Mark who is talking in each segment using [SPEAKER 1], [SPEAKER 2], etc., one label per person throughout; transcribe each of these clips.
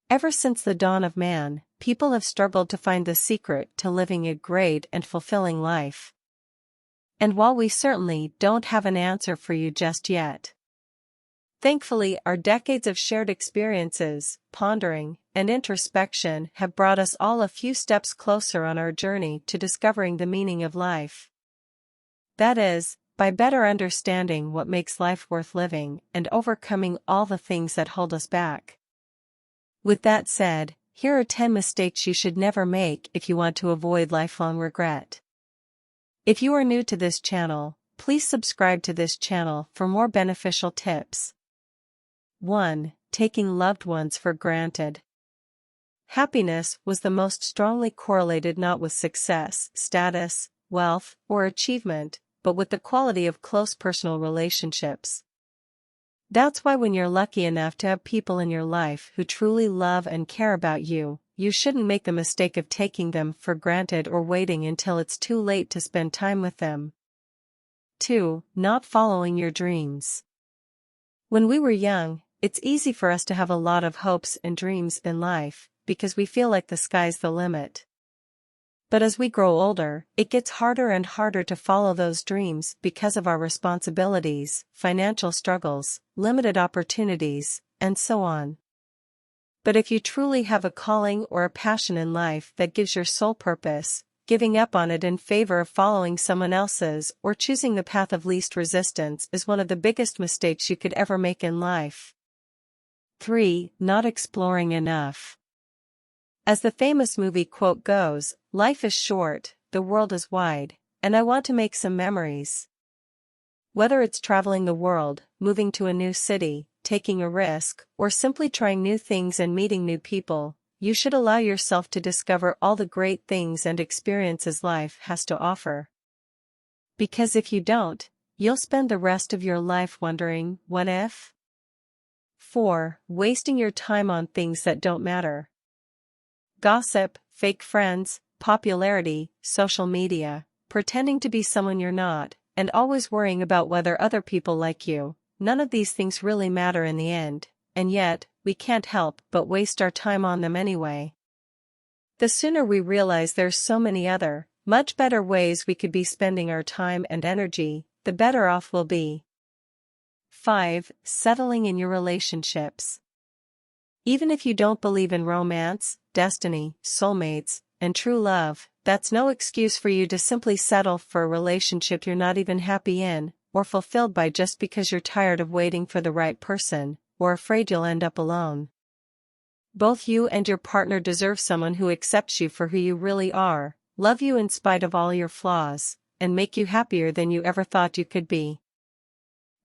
[SPEAKER 1] Ever since the dawn of man, people have struggled to find the secret to living a great and fulfilling life. And while we certainly don't have an answer for you just yet, thankfully our decades of shared experiences, pondering, and introspection have brought us all a few steps closer on our journey to discovering the meaning of life. That is, by better understanding what makes life worth living and overcoming all the things that hold us back. With that said, here are 10 mistakes you should never make if you want to avoid lifelong regret. If you are new to this channel, please subscribe to this channel for more beneficial tips. 1. Taking loved ones for granted. Happiness was the most strongly correlated not with success, status, wealth, or achievement, but with the quality of close personal relationships. That's why when you're lucky enough to have people in your life who truly love and care about you, you shouldn't make the mistake of taking them for granted or waiting until it's too late to spend time with them. 2. Not following your dreams. When we were young, it's easy for us to have a lot of hopes and dreams in life, because we feel like the sky's the limit. But as we grow older, it gets harder and harder to follow those dreams because of our responsibilities, financial struggles, limited opportunities, and so on. But if you truly have a calling or a passion in life that gives your soul purpose, giving up on it in favor of following someone else's or choosing the path of least resistance is one of the biggest mistakes you could ever make in life. 3. Not exploring enough. As the famous movie quote goes, life is short, the world is wide, and I want to make some memories. Whether it's traveling the world, moving to a new city, taking a risk, or simply trying new things and meeting new people, you should allow yourself to discover all the great things and experiences life has to offer. Because if you don't, you'll spend the rest of your life wondering, what if? 4. Wasting your time on things that don't matter. Gossip, fake friends, popularity, social media, pretending to be someone you're not, and always worrying about whether other people like you. None of these things really matter in the end, and yet, we can't help but waste our time on them anyway. The sooner we realize there's so many other, much better ways we could be spending our time and energy, the better off we'll be. 5. Settling in your relationships. Even if you don't believe in romance, destiny, soulmates, and true love, that's no excuse for you to simply settle for a relationship you're not even happy in, or fulfilled by just because you're tired of waiting for the right person, or afraid you'll end up alone. Both you and your partner deserve someone who accepts you for who you really are, love you in spite of all your flaws, and make you happier than you ever thought you could be.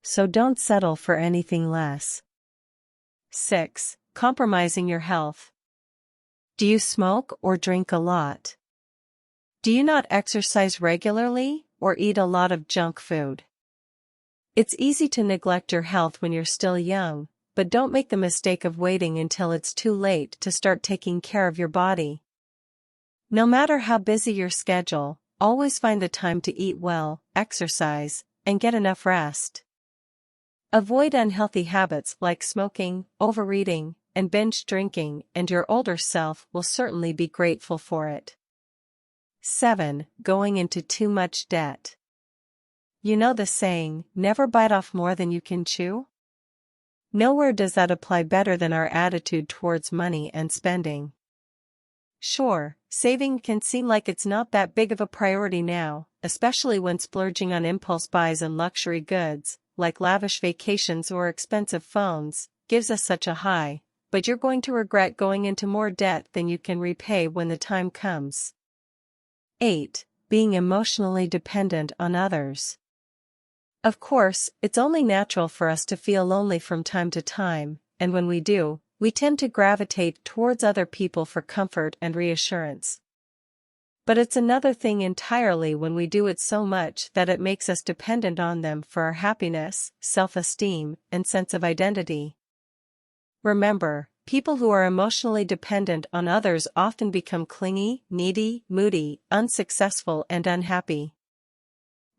[SPEAKER 1] So don't settle for anything less. 6. Compromising your health. Do you smoke or drink a lot? Do you not exercise regularly, or eat a lot of junk food? It's easy to neglect your health when you're still young, but don't make the mistake of waiting until it's too late to start taking care of your body. No matter how busy your schedule, always find the time to eat well, exercise, and get enough rest. Avoid unhealthy habits like smoking, overeating, and binge drinking, and your older self will certainly be grateful for it. 7. Going into too much debt. You know the saying, never bite off more than you can chew? Nowhere does that apply better than our attitude towards money and spending. Sure, saving can seem like it's not that big of a priority now, especially when splurging on impulse buys and luxury goods, like lavish vacations or expensive phones, gives us such a high, but you're going to regret going into more debt than you can repay when the time comes. 8. Being emotionally dependent on others. Of course, it's only natural for us to feel lonely from time to time, and when we do, we tend to gravitate towards other people for comfort and reassurance. But it's another thing entirely when we do it so much that it makes us dependent on them for our happiness, self-esteem, and sense of identity. Remember, people who are emotionally dependent on others often become clingy, needy, moody, unsuccessful, and unhappy.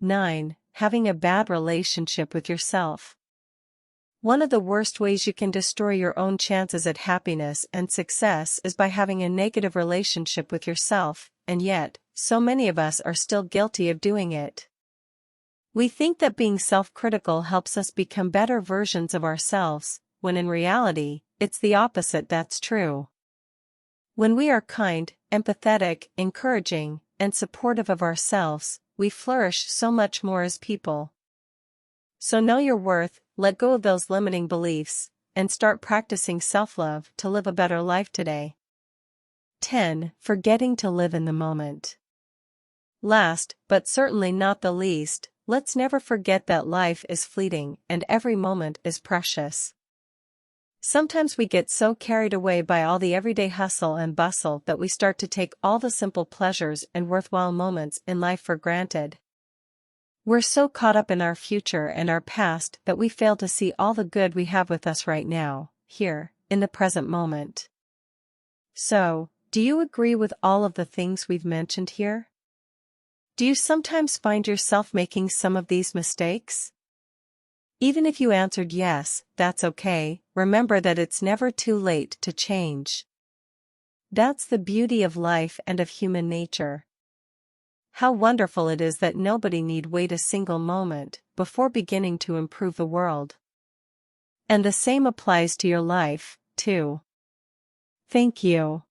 [SPEAKER 1] 9. Having a bad relationship with yourself. One of the worst ways you can destroy your own chances at happiness and success is by having a negative relationship with yourself, and yet, so many of us are still guilty of doing it. We think that being self-critical helps us become better versions of ourselves, when in reality, it's the opposite that's true. When we are kind, empathetic, encouraging, and supportive of ourselves, we flourish so much more as people. So know your worth, let go of those limiting beliefs, and start practicing self-love to live a better life today. 10. Forgetting to live in the moment. Last, but certainly not the least, let's never forget that life is fleeting and every moment is precious. Sometimes we get so carried away by all the everyday hustle and bustle that we start to take all the simple pleasures and worthwhile moments in life for granted. We're so caught up in our future and our past that we fail to see all the good we have with us right now, here, in the present moment. So, do you agree with all of the things we've mentioned here? Do you sometimes find yourself making some of these mistakes? Even if you answered yes, that's okay. Remember that it's never too late to change. That's the beauty of life and of human nature. How wonderful it is that nobody need wait a single moment before beginning to improve the world. And the same applies to your life, too. Thank you.